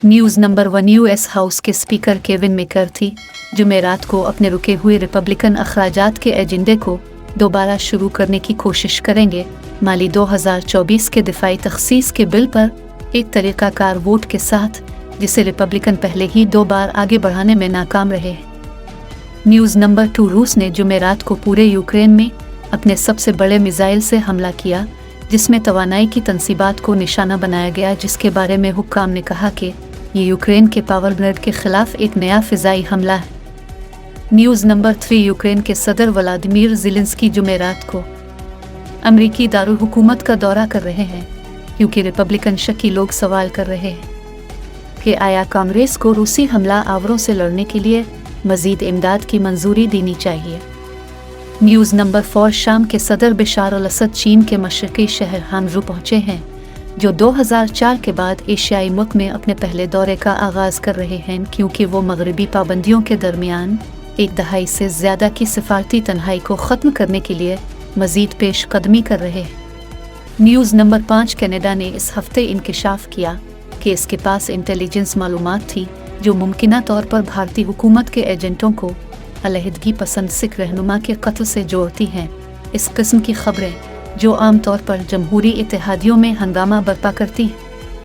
News number 1 US house के speaker Kevin McCarthy जुमेरात को अपने रुके हुए रिपब्लिकन अखराजात के एजेंडे को दोबारा शुरू करने की कोशिश करेंगे। माली 2024 के दिफाई तखसीस के बिल पर एक तरीकाकार वोट के साथ, जिसे रिपब्लिकन पहले ही 2 बार आगे बढ़ाने में नाकाम रहे। न्यूज़ नंबर 2 रूस ने जुमेरात को पूरे यूक्रेन में अपने सबसे बड़े मिसाइल से हमला किया, जिसमें तवानाई की तनसीबात को निशाना बनाया गया, जिसके बारे में हुक्काम ने कहा कि ये यूक्रेन के पावर ग्रिड के खिलाफ एक नया फिजाई हमला है। न्यूज़ नंबर 3 यूक्रेन के सदर व्लादिमीर ज़ेलेंस्की जुमेरात को अमरीकी दारुल हुकूमत का दौरा कर रहे हैं, क्योंकि रिपब्लिकन शकी लोग सवाल कर रहे हैं कि आया कांग्रेस को रूसी हमला आवरों से लड़ने के लिए मज़ीद इमदाद की मंजूरी देनी चाहिए। न्यूज़ नंबर 4 शाम के सदर बशार अल असद चीन के मशरक़ी शहर हानजू पहुँचे हैं, जो 2004 के बाद एशियाई मुल्क में अपने पहले दौरे का आगाज़ कर रहे हैं, क्योंकि वो मगरबी पाबंदियों के दरमियान एक दहाई से ज़्यादा की सिफारती तन्हाई को ख़त्म करने के लिए मज़ीद पेश कदमी कर रहे हैं। न्यूज़ नंबर 5 कनाडा ने इस हफ्ते इंकिशाफ किया कि इसके पास इंटेलिजेंस मालूमात थी जो मुमकिना तौर पर भारतीय हुकूमत के एजेंटों को अलहदगी पसंद सिख रहनुमा के कत्ल से जोड़ती हैं। इस किस्म की खबरें, जो आम तौर पर जमहूरी इत्तेहादियों में हंगामा बर्पा करती हैं,